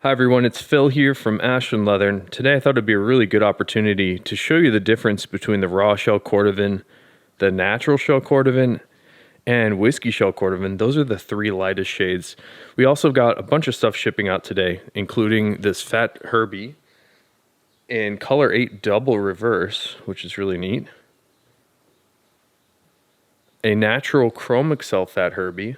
Hi everyone, it's Phil here from Ashland Leather, and today I thought it'd be a really good opportunity to show you the difference between the raw shell Cordovan, the natural shell Cordovan, and whiskey shell Cordovan. Those are the three lightest shades. We also got a bunch of stuff shipping out today, including this Fat Herbie in color 8 double reverse, which is really neat. A natural chromexcel Fat Herbie.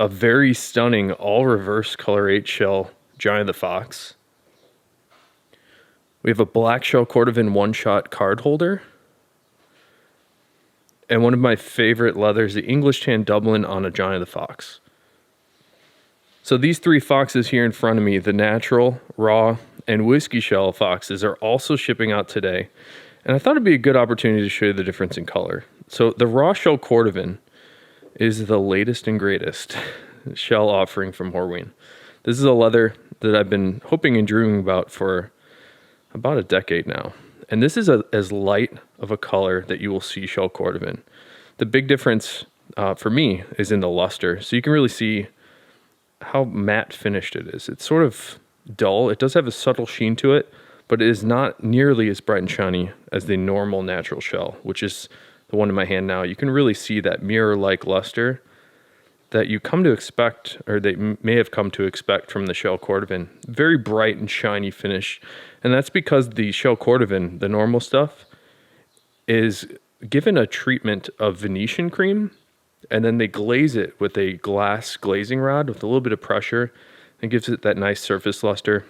A very stunning all reverse color 8 shell Giant of the Fox. We have a black shell Cordovan one-shot card holder. And one of my favorite leathers, the English tan Dublin on a Giant of the Fox. So these three foxes here in front of me, the natural, raw, and whiskey shell foxes, are also shipping out today. And I thought it'd be a good opportunity to show you the difference in color. So the raw shell Cordovan is the latest and greatest shell offering from Horween. This is a leather that I've been hoping and dreaming about for about a decade now. And this is as light of a color that you will see shell Cordovan. The big difference for me is in the luster. So you can really see how matte finished it is. It's sort of dull. It does have a subtle sheen to it, but it is not nearly as bright and shiny as the normal natural shell, which is the one in my hand now. You can really see that mirror-like luster that you come to expect, or they may have come to expect from the shell Cordovan. Very bright and shiny finish. And that's because the shell Cordovan, the normal stuff, is given a treatment of Venetian cream, and then they glaze it with a glass glazing rod with a little bit of pressure, and gives it that nice surface luster.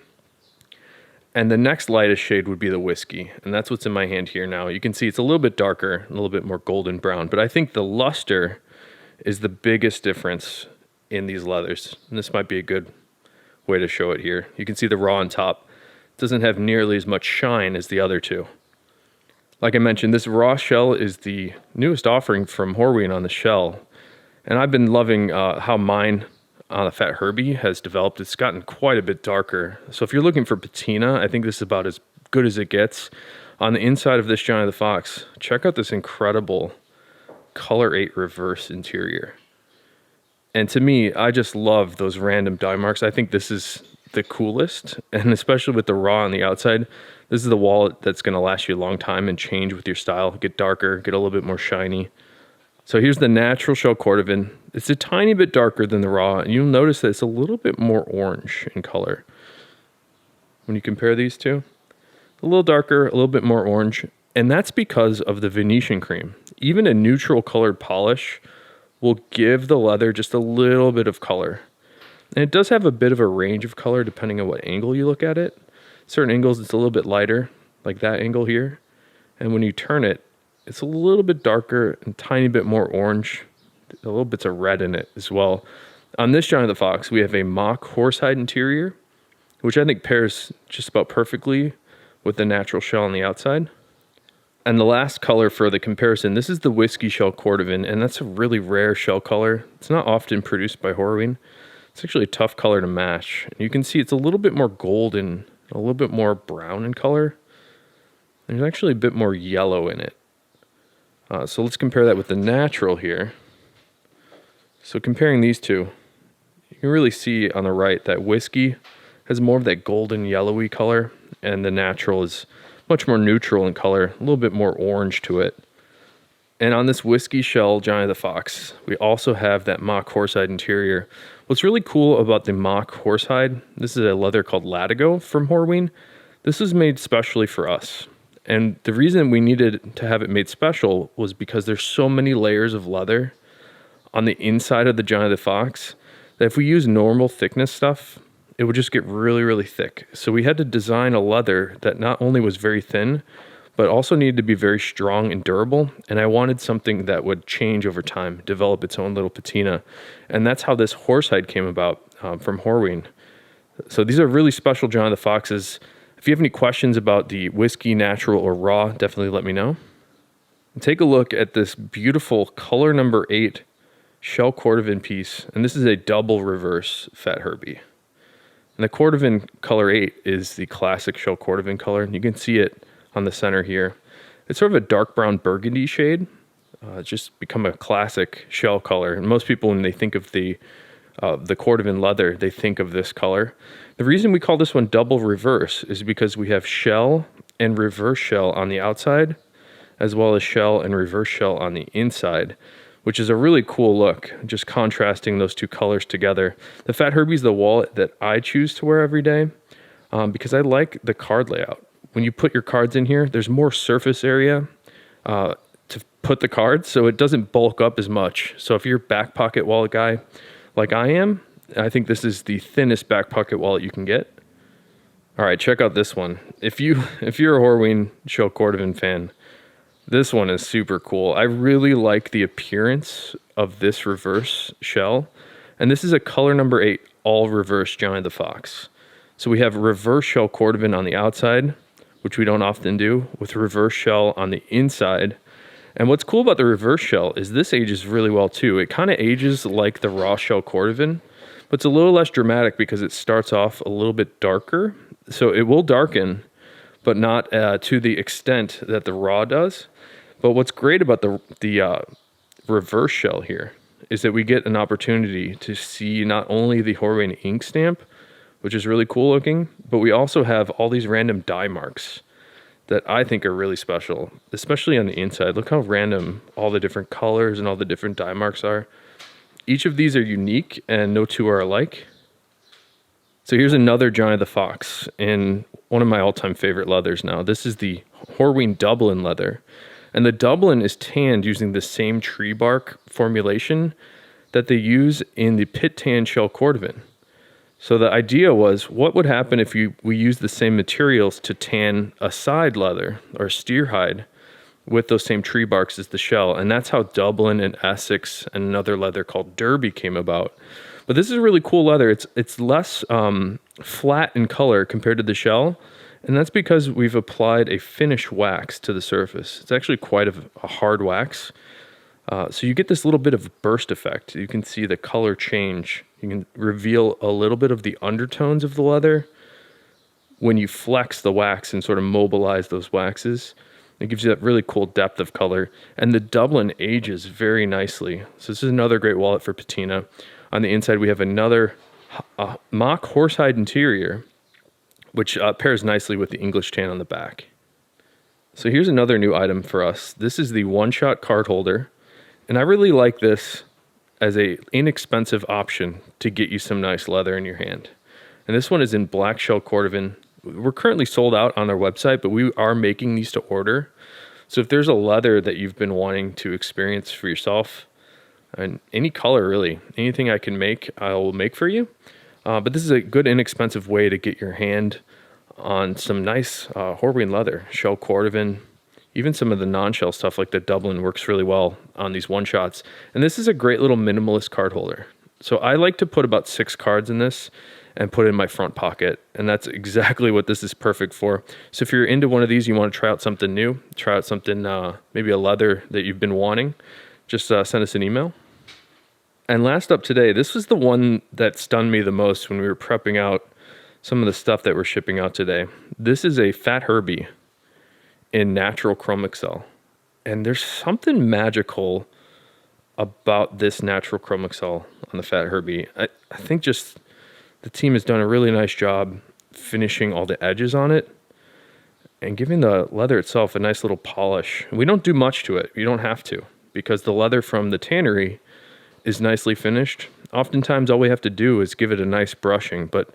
And the next lightest shade would be the whiskey, and that's what's in my hand here now. You can see it's a little bit darker, a little bit more golden brown, but I think the luster is the biggest difference in these leathers. And this might be a good way to show it here. You can see the raw on top. It doesn't have nearly as much shine as the other two. Like I mentioned, this raw shell is the newest offering from Horween on the shell. And I've been loving how mine on the Fat Herbie has developed. It's gotten quite a bit darker. So if you're looking for patina, I think this is about as good as it gets. On the inside of this Giant of the Fox, check out this incredible color 8 reverse interior. And to me, I just love those random dye marks. I think this is the coolest, and especially with the raw on the outside, this is the wallet that's going to last you a long time and change with your style, get darker, get a little bit more shiny. So here's the natural shell Cordovan. It's a tiny bit darker than the raw, and you'll notice that it's a little bit more orange in color. When you compare these two, a little darker, a little bit more orange, and that's because of the Venetian cream. Even a neutral colored polish will give the leather just a little bit of color. And it does have a bit of a range of color depending on what angle you look at it. Certain angles it's a little bit lighter, like that angle here. And when you turn it, it's a little bit darker and tiny bit more orange. A little bits of red in it as well. On this Giant of the Fox, we have a mock horsehide interior, which I think pairs just about perfectly with the natural shell on the outside. And the last color for the comparison, this is the whiskey shell Cordovan, and that's a really rare shell color. It's not often produced by Horween. It's actually a tough color to match. You can see it's a little bit more golden, a little bit more brown in color. There's actually a bit more yellow in it. So let's compare that with the natural here. So comparing these two, you can really see on the right that whiskey has more of that golden yellowy color, and the natural is much more neutral in color, a little bit more orange to it. And on this whiskey shell Giant of the Fox, we also have that mock horsehide interior. What's really cool about the mock horsehide, this is a leather called Latigo from Horween. This was made specially for us. And the reason we needed to have it made special was because there's so many layers of leather on the inside of the Giant of the Fox that if we use normal thickness stuff, it would just get really, really thick. So we had to design a leather that not only was very thin, but also needed to be very strong and durable. And I wanted something that would change over time, develop its own little patina. And that's how this horsehide came about from Horween. So these are really special Giant of the Foxes. If you have any questions about the whiskey, natural, or raw, definitely let me know. And take a look at this beautiful color number 8 shell Cordovan piece. And this is a double reverse Fat Herbie. And the Cordovan color 8 is the classic shell Cordovan color. And you can see it on the center here. It's sort of a dark brown burgundy shade. It's just become a classic shell color. And most people, when they think of the the Cordovan leather, they think of this color. The reason we call this one double reverse is because we have shell and reverse shell on the outside, as well as shell and reverse shell on the inside, which is a really cool look, just contrasting those two colors together. The Fat Herbie is the wallet that I choose to wear every day because I like the card layout. When you put your cards in here, there's more surface area to put the cards, so it doesn't bulk up as much. So if you're a back pocket wallet guy like I am, I think this is the thinnest back pocket wallet you can get. All right, check out this one. If you're a Horween Shell Cordovan fan, this one is super cool. I really like the appearance of this reverse shell. And this is a color number 8, all reverse Johnny the Fox. So we have reverse shell Cordovan on the outside, which we don't often do, with reverse shell on the inside. And what's cool about the reverse shell is this ages really well too. It kind of ages like the raw shell Cordovan, but it's a little less dramatic because it starts off a little bit darker. So it will darken, but not to the extent that the raw does. But what's great about the reverse shell here is that we get an opportunity to see not only the Horween ink stamp, which is really cool looking, but we also have all these random dye marks that I think are really special, especially on the inside. Look how random all the different colors and all the different dye marks are. Each of these are unique and no two are alike. So here's another Johnny the Fox in one of my all-time favorite leathers now. This is the Horween Dublin leather. And the Dublin is tanned using the same tree bark formulation that they use in the pit tan shell Cordovan. So the idea was, what would happen if we use the same materials to tan a side leather or steer hide with those same tree barks as the shell? And that's how Dublin and Essex and another leather called Derby came about. But this is a really cool leather. It's less flat in color compared to the shell. And that's because we've applied a finish wax to the surface. It's actually quite a hard wax. So you get this little bit of burst effect. You can see the color change. You can reveal a little bit of the undertones of the leather when you flex the wax and sort of mobilize those waxes. It gives you that really cool depth of color. And the Dublin ages very nicely. So this is another great wallet for patina. On the inside, we have another mock horsehide interior, which pairs nicely with the English tan on the back. So here's another new item for us. This is the one-shot card holder. And I really like this as an inexpensive option to get you some nice leather in your hand. And this one is in black shell Cordovan. We're currently sold out on our website, but we are making these to order. So if there's a leather that you've been wanting to experience for yourself, and any color really, anything I can make, I will make for you. But this is a good inexpensive way to get your hand on some nice Horween leather, shell Cordovan. Even some of the non-shell stuff like the Dublin works really well on these one-shots. And this is a great little minimalist card holder. So I like to put about 6 cards in this and put it in my front pocket. And that's exactly what this is perfect for. So if you're into one of these, you want to try out something new, try out something, maybe a leather that you've been wanting, just send us an email. And last up today, this was the one that stunned me the most when we were prepping out some of the stuff that we're shipping out today. This is a Fat Herbie in natural chromexcel. And there's something magical about this natural chromexcel on the Fat Herbie. I think just the team has done a really nice job finishing all the edges on it and giving the leather itself a nice little polish. We don't do much to it. You don't have to, because the leather from the tannery is nicely finished. Oftentimes all we have to do is give it a nice brushing, but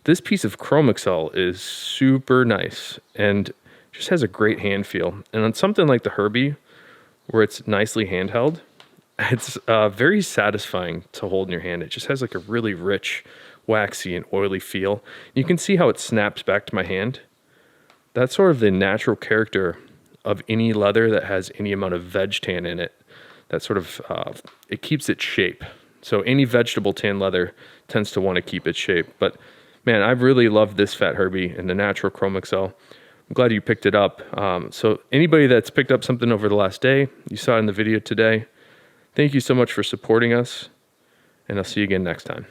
this piece of chromexcel is super nice and just has a great hand feel. And on something like the Herbie, where it's nicely handheld, it's very satisfying to hold in your hand. It just has like a really rich, waxy and oily feel. You can see how it snaps back to my hand. That's sort of the natural character of any leather that has any amount of veg tan in it. That sort of, it keeps its shape. So any vegetable tan leather tends to want to keep its shape. But man, I've really loved this Fat Herbie in the natural chromexcel. I'm glad you picked it up. So anybody that's picked up something over the last day, you saw it in the video today, thank you so much for supporting us, and I'll see you again next time.